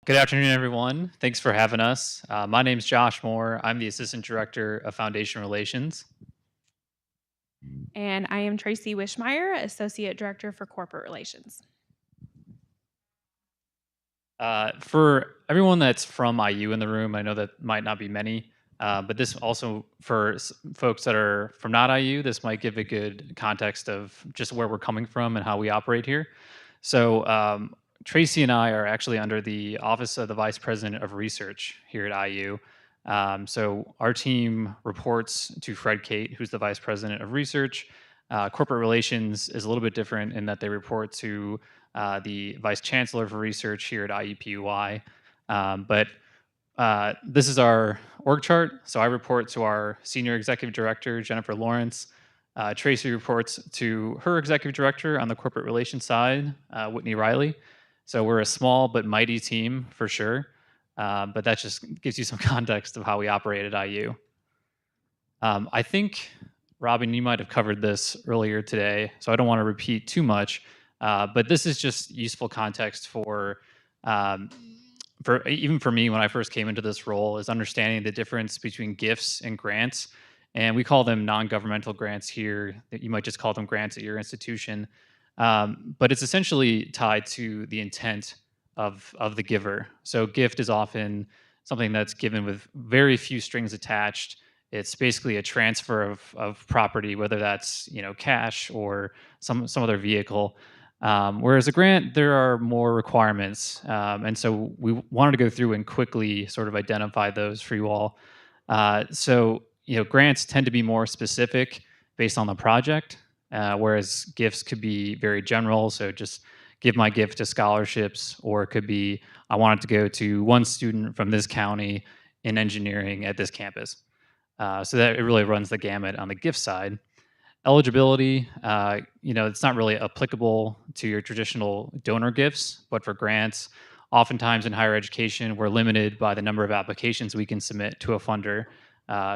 Good afternoon, everyone. Thanks for having us. My name's Josh Moore. I'm the Assistant Director of Foundation Relations. And I am Tracy Wishmeyer, Associate Director for Corporate Relations. For everyone that's from IU in the room, I know that might not be many, but this also for folks that are from not IU, this might give a good context of just where we're coming from and how we operate here. So Tracy and I are actually under the Office of the Vice President of Research here at IU. So our team reports to Fred Kate, who's the Vice President of Research. Corporate relations is a little bit different in that they report to the Vice Chancellor for Research here at IUPUI. But this is our org chart. So I report to our Senior Executive Director, Jennifer Lawrence. Tracy reports to her Executive Director on the Corporate Relations side, Whitney Riley. So we're a small but mighty team for sure. But that just gives you some context of how we operate at IU. I think, Robin, you might have covered this earlier today, so I don't want to repeat too much. But this is just useful context um, for even for me when I first came into this role, is understanding the difference between gifts and grants. And we call them non-governmental grants here. You might just call them grants at your institution, but it's essentially tied to the intent of the giver. So gift is often something that's given with very few strings attached. It's basically a transfer of property, whether that's cash or some other vehicle. Whereas a grant, there are more requirements, and so we wanted to go through and quickly sort of identify those for you all. So grants tend to be more specific based on the project, whereas gifts could be very general. So just give my gift to scholarships, or it could be I want it to go to one student from this county in engineering at this campus. So that it really runs the gamut on the gift side. Eligibility, it's not really applicable to your traditional donor gifts, but for grants, oftentimes in higher education, we're limited by the number of applications we can submit to a funder.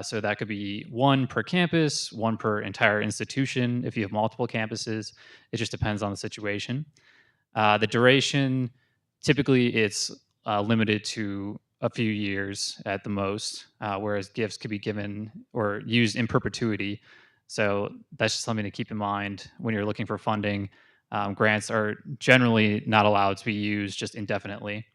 So that could be one per campus, one per entire institution if you have multiple campuses. It just depends on the situation. The duration, typically, it's limited to a few years at the most, whereas gifts could be given or used in perpetuity. So that's just something to keep in mind when you're looking for funding. Grants are generally not allowed to be used just indefinitely.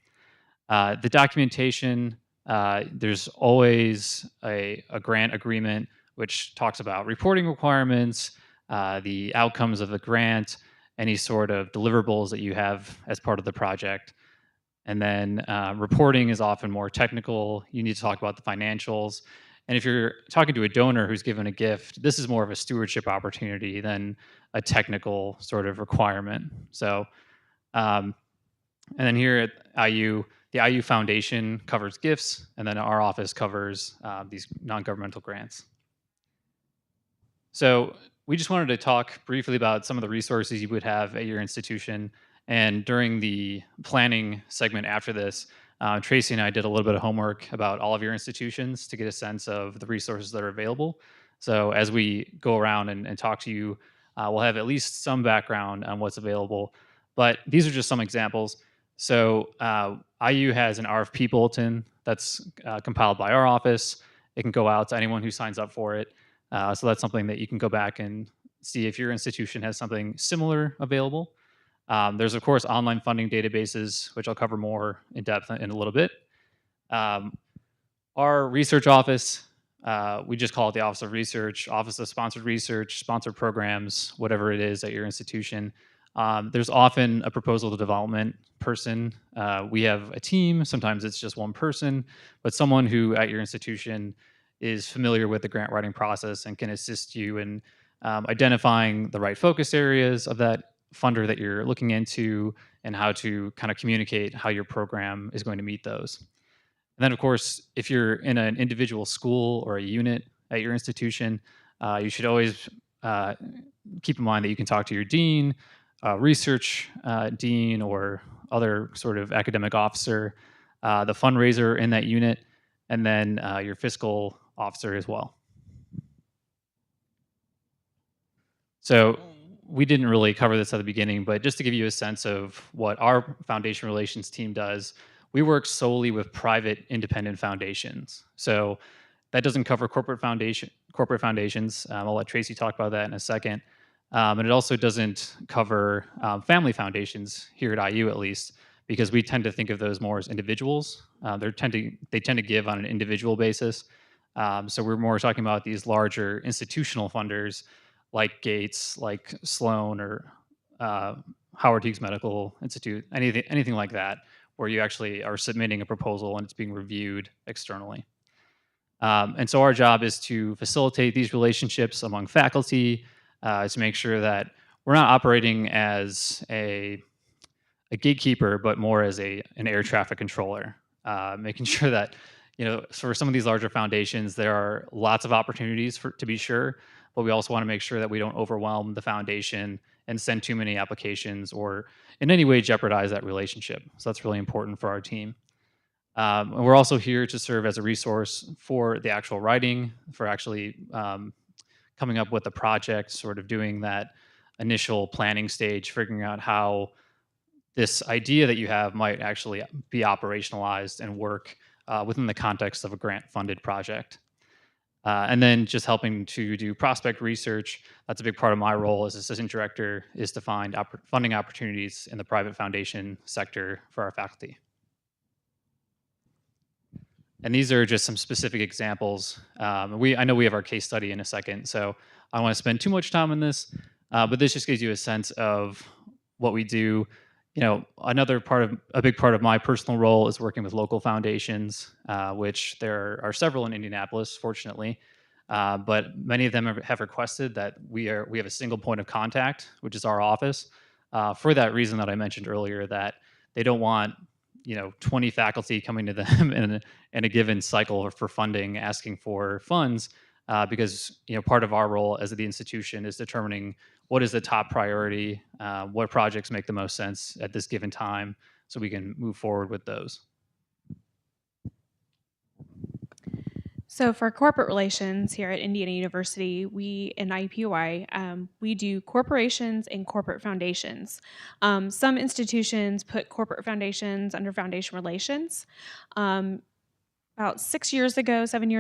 The documentation, there's always a grant agreement which talks about reporting requirements, the outcomes of the grant, any sort of deliverables that you have as part of the project. And then reporting is often more technical. You need to talk about the financials. And if you're talking to a donor who's given a gift, this is more of a stewardship opportunity than a technical sort of requirement. So, um, and then here at IU, the IU Foundation covers gifts, and then our office covers these non-governmental grants. So we just wanted to talk briefly about some of the resources you would have at your institution. And during the planning segment after this, Tracy and I did a little bit of homework about all of your institutions to get a sense of the resources that are available. So as we go around and talk to you, we'll have at least some background on what's available. But these are just some examples. So IU has an RFP bulletin that's compiled by our office. It can go out to anyone who signs up for it. So that's something that you can go back and see if your institution has something similar available. There's, of course, online funding databases, which I'll cover more in depth in a little bit. Um, our research office, we just call it the Office of Research, Office of Sponsored Research, sponsored programs, whatever it is at your institution. There's often a proposal development person. We have a team. Sometimes it's just one person, but someone who at your institution is familiar with the grant writing process and can assist you in identifying the right focus areas of that funder that you're looking into and how to kind of communicate how your program is going to meet those. And then, of course, if you're in an individual school or a unit at your institution, you should always keep in mind that you can talk to your dean, research dean, or other sort of academic officer, the fundraiser in that unit, and then your fiscal officer as well. So we didn't really cover this at the beginning, but just to give you a sense of what our foundation relations team does, we work solely with private independent foundations. So that doesn't cover corporate foundations. I'll let Tracy talk about that in a second. And it also doesn't cover family foundations here at IU, at least, because we tend to think of those more as individuals. They tend to give on an individual basis. So we're more talking about these larger institutional funders like Gates, like Sloan, or uh, Howard Hughes Medical Institute, anything like that, where you actually are submitting a proposal and it's being reviewed externally. And so our job is to facilitate these relationships among faculty, to make sure that we're not operating as a gatekeeper, but more as an air traffic controller, making sure that for some of these larger foundations, there are lots of opportunities for to be sure, but we also want to make sure that we don't overwhelm the foundation and send too many applications or in any way jeopardize that relationship. So that's really important for our team. And we're also here to serve as a resource for the actual writing, for actually coming up with a project, sort of doing that initial planning stage, figuring out how this idea that you have might actually be operationalized and work within the context of a grant funded project. And then just helping to do prospect research. That's a big part of my role as assistant director, is to find funding opportunities in the private foundation sector for our faculty. And these are just some specific examples. I know we have our case study in a second, so I don't want to spend too much time on this, but this just gives you a sense of what we do. A big part of my personal role is working with local foundations, which there are several in Indianapolis, fortunately. But many of them have requested that we have a single point of contact, which is our office, for that reason that I mentioned earlier, that they don't want 20 faculty coming to them in a given cycle for funding, asking for funds, because part of our role as the institution is determining what is the top priority, what projects make the most sense at this given time, so we can move forward with those. So for corporate relations here at Indiana University, we in IUPUI, we do corporations and corporate foundations. Some institutions put corporate foundations under foundation relations. About 7 years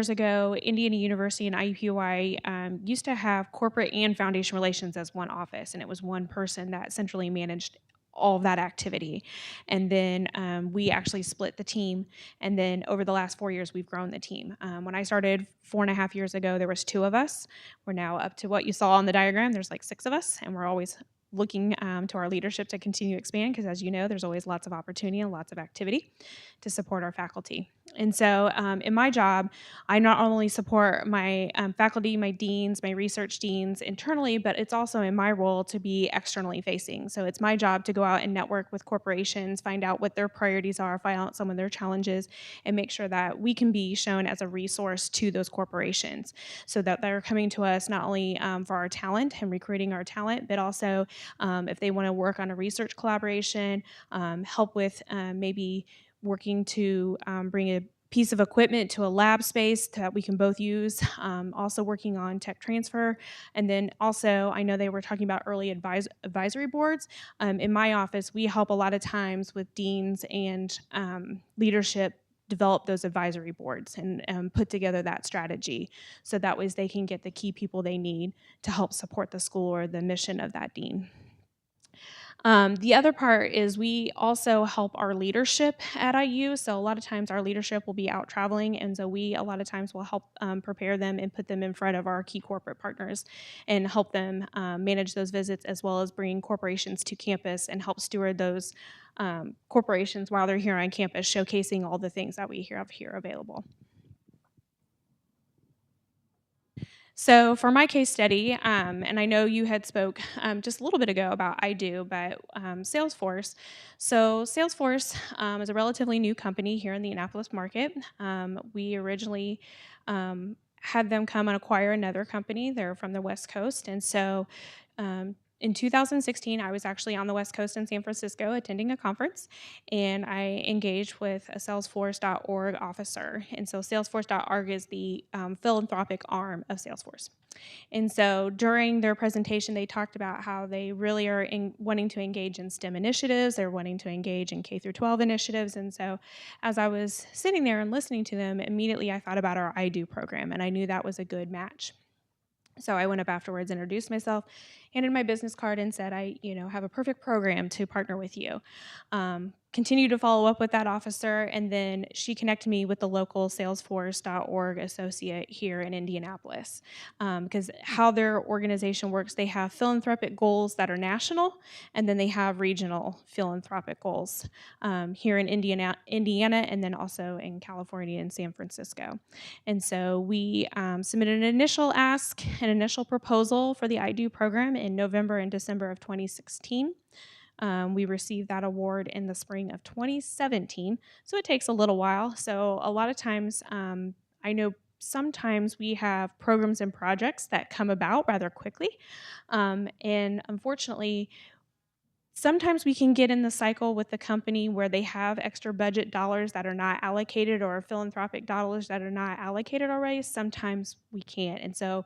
ago, Indiana University and IUPUI used to have corporate and foundation relations as one office, and it was one person that centrally managed all of that activity. And then we actually split the team, and then over the last 4 years, we've grown the team. When I started 4.5 years ago, there was 2 of us. We're now up to what you saw on the diagram. There's like 6 of us, and we're always looking to our leadership to continue to expand, because as you know, there's always lots of opportunity and lots of activity to support our faculty. And so in my job, I not only support my faculty, my deans, my research deans internally, but it's also in my role to be externally facing. So it's my job to go out and network with corporations, find out what their priorities are, find out some of their challenges, and make sure that we can be shown as a resource to those corporations, so that they're coming to us not only for our talent and recruiting our talent, but also if they want to work on a research collaboration, help with maybe working to bring a piece of equipment to a lab space that we can both use, also working on tech transfer. And then also, I know they were talking about early advisory boards. In my office, we help a lot of times with deans and leadership develop those advisory boards and put together that strategy, so that way they can get the key people they need to help support the school or the mission of that dean. The other part is we also help our leadership at IU. So a lot of times our leadership will be out traveling, and so we a lot of times will help prepare them and put them in front of our key corporate partners and help them manage those visits, as well as bring corporations to campus and help steward those corporations while they're here on campus, showcasing all the things that we have here available. So for my case study, and I know you had spoke just a little bit ago about but Salesforce. So Salesforce is a relatively new company here in the Indianapolis market. We originally had them come and acquire another company. They're from the West Coast, and so in 2016, I was actually on the West Coast in San Francisco attending a conference, and I engaged with a Salesforce.org officer. And so Salesforce.org is the philanthropic arm of Salesforce. And so during their presentation, they talked about how they really are wanting to engage in STEM initiatives. They're wanting to engage in K through 12 initiatives. And so as I was sitting there and listening to them, immediately I thought about our I Do program, and I knew that was a good match. So I went up afterwards, introduced myself, handed my business card, and said, I, have a perfect program to partner with you. Continued to follow up with that officer, and then she connected me with the local Salesforce.org associate here in Indianapolis. Because how their organization works, they have philanthropic goals that are national, and then they have regional philanthropic goals here in Indiana, and then also in California and San Francisco. And so we submitted an initial ask, an initial proposal for the I Do program in November and December of 2016. We received that award in the spring of 2017, so it takes a little while. So a lot of times, I know sometimes we have programs and projects that come about rather quickly, and unfortunately, sometimes we can get in the cycle with the company where they have extra budget dollars that are not allocated, or philanthropic dollars that are not allocated already. Sometimes we can't. And so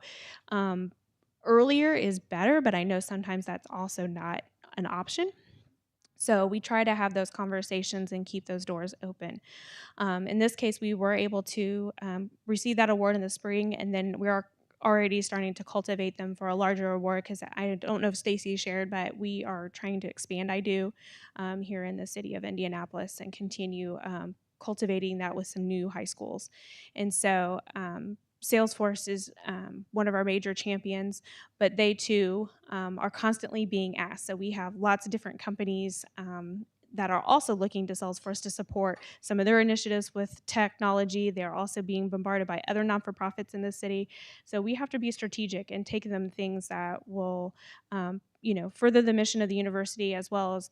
earlier is better, but I know sometimes that's also not an option. So we try to have those conversations and keep those doors open. In this case, we were able to receive that award in the spring, and then we are already starting to cultivate them for a larger award, because I don't know if Stacy shared, but we are trying to expand I Do here in the city of Indianapolis and continue cultivating that with some new high schools. And so Salesforce is one of our major champions, but they too are constantly being asked. So we have lots of different companies that are also looking to Salesforce to support some of their initiatives with technology. They're also being bombarded by other non-for-profits in the city. So we have to be strategic and take them things that will, further the mission of the university, as well as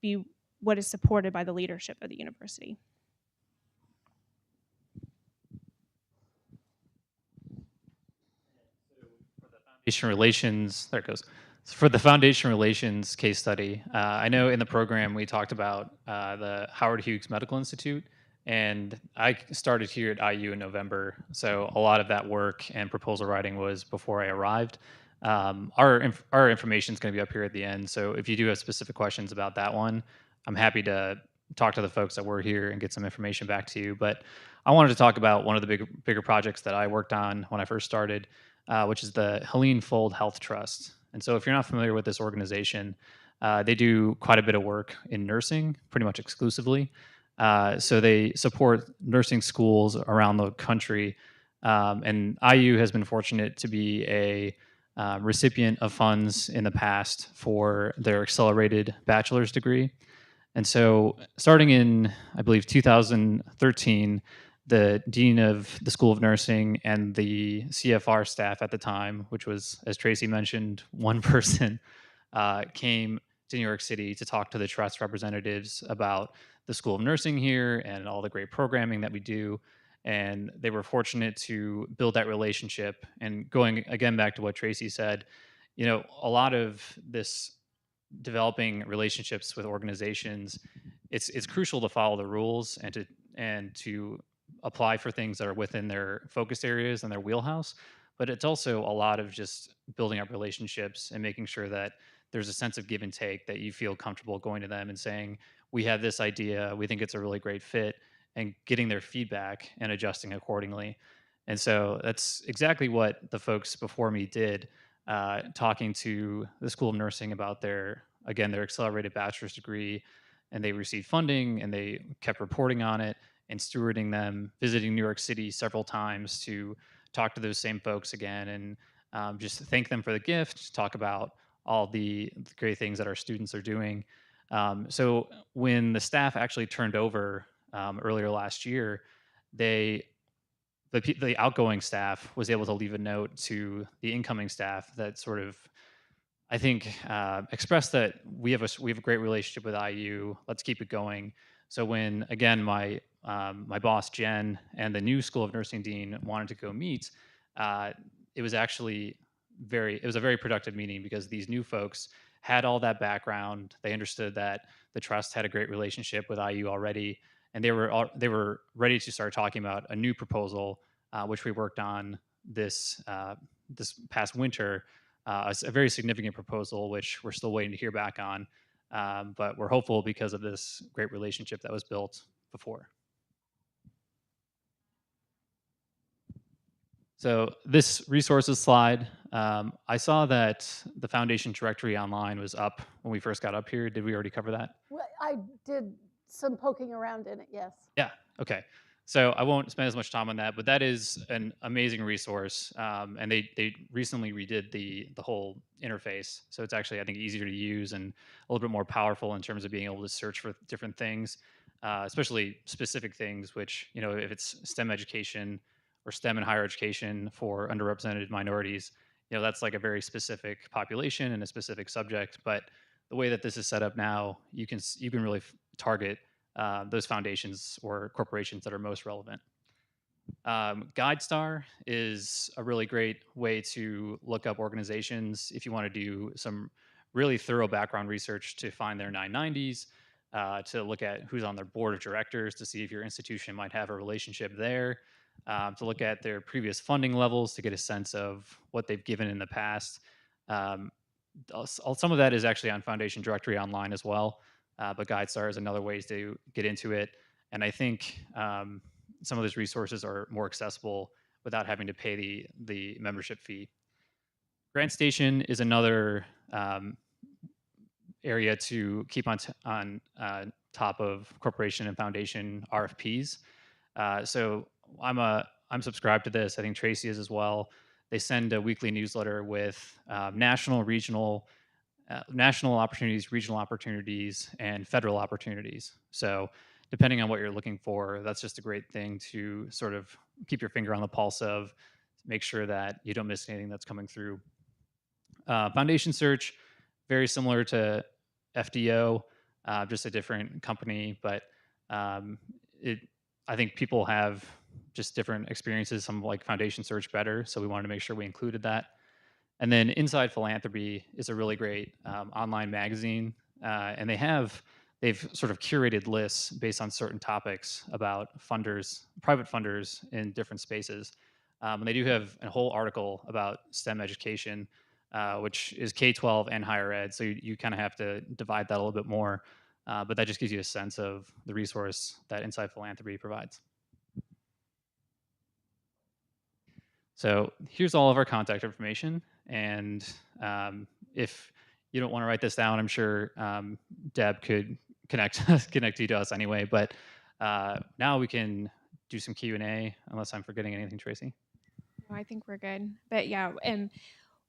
be what is supported by the leadership of the university. Foundation relations, there it goes. For the foundation relations case study, I know in the program we talked about the Howard Hughes Medical Institute, and I started here at IU in November, so a lot of that work and proposal writing was before I arrived. Our information is going to be up here at the end, so if you do have specific questions about that one, I'm happy to talk to the folks that were here and get some information back to you. But I wanted to talk about one of the bigger projects that I worked on when I first started, which is the Helene Fuld Health Trust. And so, if you're not familiar with this organization, they do quite a bit of work in nursing, pretty much exclusively. So they support nursing schools around the country, and IU has been fortunate to be a recipient of funds in the past for their accelerated bachelor's degree. And so, starting in, I believe, 2013, the dean of the School of Nursing and the CFR staff at the time, which was, as Tracy mentioned, one person, came to New York City to talk to the trust representatives about the School of Nursing here and all the great programming that we do. And they were fortunate to build that relationship. And going again back to what Tracy said, a lot of this developing relationships with organizations, it's crucial to follow the rules and to apply for things that are within their focus areas and their wheelhouse. But it's also a lot of just building up relationships and making sure that there's a sense of give and take, that you feel comfortable going to them and saying, we have this idea, we think it's a really great fit, and getting their feedback and adjusting accordingly. And so that's exactly what the folks before me did, talking to the School of Nursing about their accelerated bachelor's degree, and they received funding and they kept reporting on it and stewarding them, visiting New York City several times to talk to those same folks again and just thank them for the gift, talk about all the great things that our students are doing. So when the staff actually turned over earlier last year, they the outgoing staff was able to leave a note to the incoming staff that sort of, I think, expressed that we have a great relationship with IU. Let's keep it going. So when again my boss Jen and the new School of Nursing dean wanted to go meet, it was actually it was a very productive meeting because these new folks had all that background. They understood that the trust had a great relationship with IU already, and they were ready to start talking about a new proposal, which we worked on this past winter, a very significant proposal, which we're still waiting to hear back on. But we're hopeful because of this great relationship that was built before. So this resources slide, I saw that the foundation directory online was up when we first got up here. Did we already cover that? Well, I did some poking around in it, yes. Yeah. Okay. So I won't spend as much time on that, but that is an amazing resource, and they recently redid the whole interface, so it's actually, I think, easier to use and a little bit more powerful in terms of being able to search for different things, especially specific things. Which, if it's STEM education or STEM and higher education for underrepresented minorities, that's like a very specific population and a specific subject. But the way that this is set up now, you can really target those foundations or corporations that are most relevant. GuideStar is a really great way to look up organizations if you want to do some really thorough background research to find their 990s, to look at who's on their board of directors to see if your institution might have a relationship there, to look at their previous funding levels to get a sense of what they've given in the past. Um, some of that is actually on Foundation Directory online as well, but GuideStar is another way to get into it. And I think some of those resources are more accessible without having to pay the membership fee. GrantStation is another area to keep on top of corporation and foundation RFPs. So I'm subscribed to this. I think Tracy is as well. They send a weekly newsletter with national opportunities, regional opportunities, and federal opportunities. So depending on what you're looking for, that's just a great thing to sort of keep your finger on the pulse of, make sure that you don't miss anything that's coming through. Foundation Search, very similar to FDO, just a different company, but I think people have just different experiences. Some like Foundation Search better, so we wanted to make sure we included that. And then Inside Philanthropy is a really great online magazine, and they've sort of curated lists based on certain topics about private funders in different spaces. And they do have a whole article about STEM education, which is K-12 and higher ed. So you kind of have to divide that a little bit more, but that just gives you a sense of the resource that Inside Philanthropy provides. So here's all of our contact information. And if you don't want to write this down, I'm sure Deb could connect you to us anyway. But now we can do some Q&A, unless I'm forgetting anything, Tracy. No, I think we're good. But yeah, and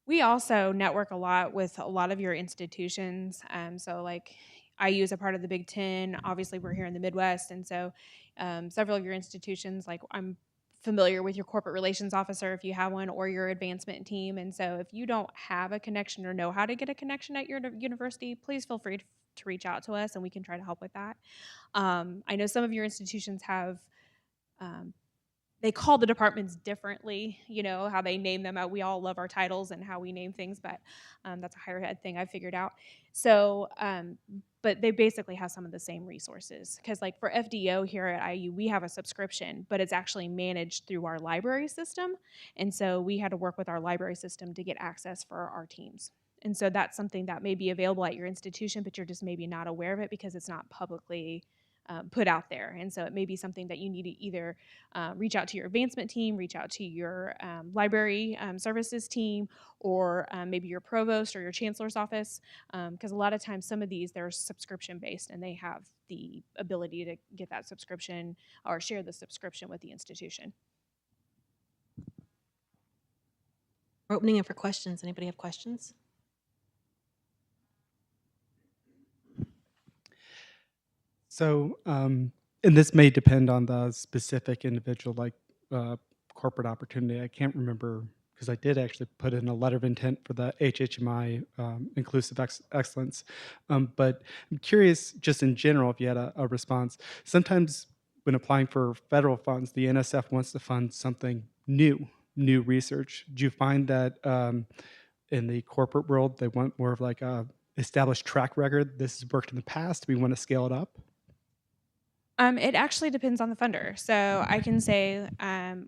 we also network a lot with a lot of your institutions. So like I use a part of the Big Ten. Obviously, we're here in the Midwest, and so several of your institutions, like I'm familiar with your corporate relations officer if you have one, or your advancement team. And so if you don't have a connection or know how to get a connection at your university, please feel free to reach out to us, and we can try to help with that. I know some of your institutions have they call the departments differently, how they name them out. We all love our titles and how we name things, but that's a higher ed thing I figured out. So, but they basically have some of the same resources. Because like for FDO here at IU, we have a subscription, but it's actually managed through our library system. And so we had to work with our library system to get access for our teams. And so that's something that may be available at your institution, but you're just maybe not aware of it because it's not publicly put out there. And so it may be something that you need to either reach out to your advancement team, reach out to your library services team, or maybe your provost or your chancellor's office, because a lot of times some of these, they're subscription based and they have the ability to get that subscription or share the subscription with the institution. We're opening it for questions. Anybody have questions? So, and this may depend on the specific individual, like corporate opportunity. I can't remember because I did actually put in a letter of intent for the HHMI Inclusive Excellence. But I'm curious, just in general, if you had a response. Sometimes when applying for federal funds, the NSF wants to fund something new research. Do you find that in the corporate world, they want more of like a established track record. This has worked in the past. We want to scale it up. It actually depends on the funder. So I can say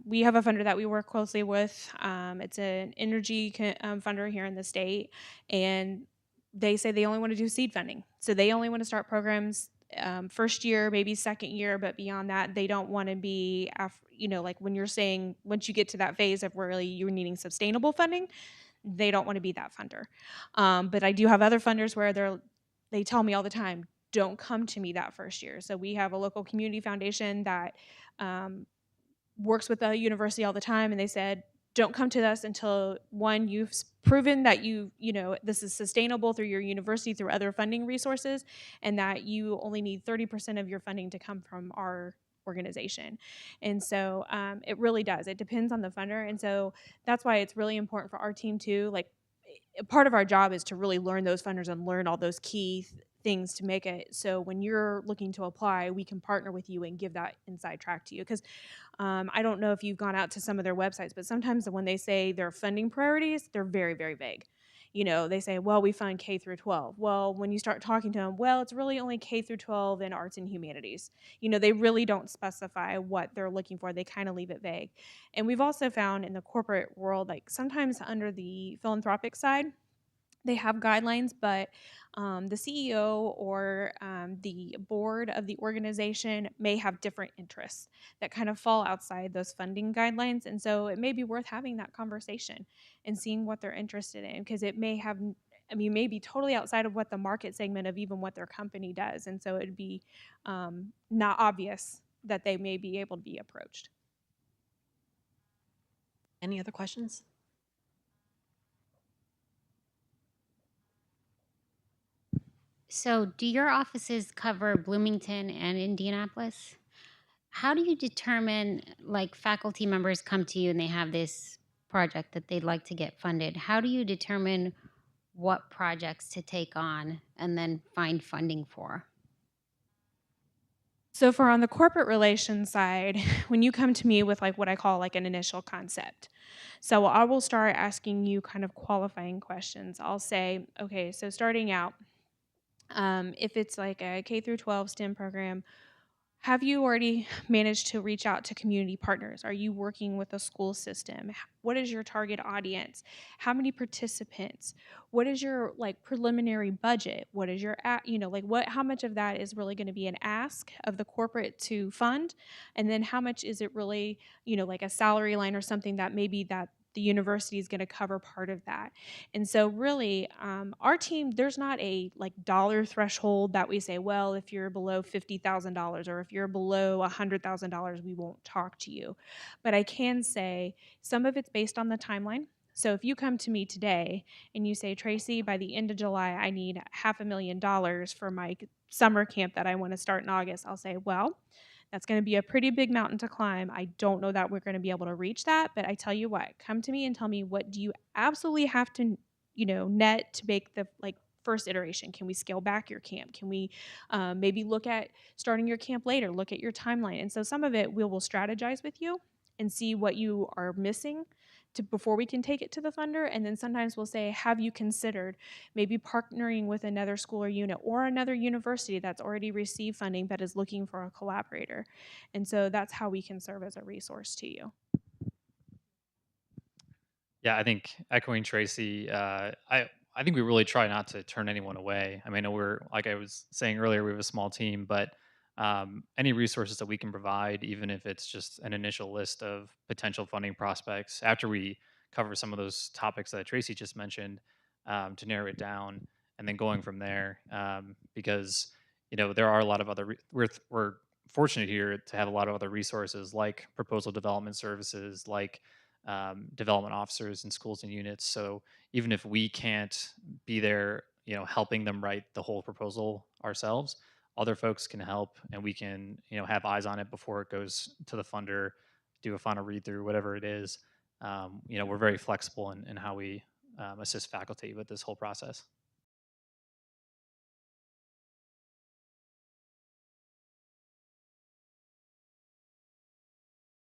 we have a funder that we work closely with. It's an energy funder here in the state, and they say they only want to do seed funding. So they only want to start programs first year, maybe second year, but beyond that, they don't want to be, like when you're saying once you get to that phase of where really you're needing sustainable funding, they don't want to be that funder. But I do have other funders where they tell me all the time, don't come to me that first year. So we have a local community foundation that works with the university all the time, and they said, don't come to us until one, you've proven that this is sustainable through your university, through other funding resources, and that you only need 30% of your funding to come from our organization. And so it really does. It depends on the funder. And so that's why it's really important for our team too. Like part of our job is to really learn those funders and learn all those key things to make it so when you're looking to apply, we can partner with you and give that inside track to you. Because I don't know if you've gone out to some of their websites, but sometimes when they say their funding priorities, they're very, very vague. They say, well, we fund K through 12. Well, when you start talking to them, well, it's really only K through 12 in arts and humanities. They really don't specify what they're looking for. They kind of leave it vague. And we've also found in the corporate world, like sometimes under the philanthropic side, they have guidelines, but the CEO or the board of the organization may have different interests that kind of fall outside those funding guidelines. And so it may be worth having that conversation and seeing what they're interested in, because it may be totally outside of what the market segment of even what their company does. And so it'd be not obvious that they may be able to be approached. Any other questions? So, do your offices cover Bloomington and Indianapolis? How do you determine, like, faculty members come to you and they have this project that they'd like to get funded? How do you determine what projects to take on and then find funding for? So for on the corporate relations side, when you come to me with like what I call like an initial concept, so I will start asking you kind of qualifying questions. I'll say, okay, so starting out, if it's like a K through 12 STEM program, have you already managed to reach out to community partners? Are you working with a school system? What is your target audience? How many participants? What is your like preliminary budget? What is your how much of that is really going to be an ask of the corporate to fund? And then how much is it really, like a salary line or something that maybe that the university is going to cover part of that. And so really our team, there's not a like dollar threshold that we say, well, if you're below $50,000 or if you're below $100,000, we won't talk to you. But I can say some of it's based on the timeline. So if you come to me today and you say, Tracy, by the end of July, I need $500,000 for my summer camp that I want to start in August, I'll say, well, that's going to be a pretty big mountain to climb. I don't know that we're going to be able to reach that, but I tell you what, come to me and tell me, what do you absolutely have to, net to make the like first iteration? Can we scale back your camp? Can we maybe look at starting your camp later? Look at your timeline. And so some of it we will strategize with you and see what you are missing before we can take it to the funder. And then sometimes we'll say, have you considered maybe partnering with another school or unit or another university that's already received funding but is looking for a collaborator? And so that's how we can serve as a resource to you. Yeah, I think echoing Tracy, I think we really try not to turn anyone away. I mean, we're like I was saying earlier, we have a small team, but any resources that we can provide, even if it's just an initial list of potential funding prospects, after we cover some of those topics that Tracy just mentioned, to narrow it down, and then going from there, because there are a lot of other. We're fortunate here to have a lot of other resources like proposal development services, like development officers in schools and units. So even if we can't be there, helping them write the whole proposal ourselves, other folks can help, and we can, have eyes on it before it goes to the funder, do a final read through, whatever it is. We're very flexible in how we assist faculty with this whole process.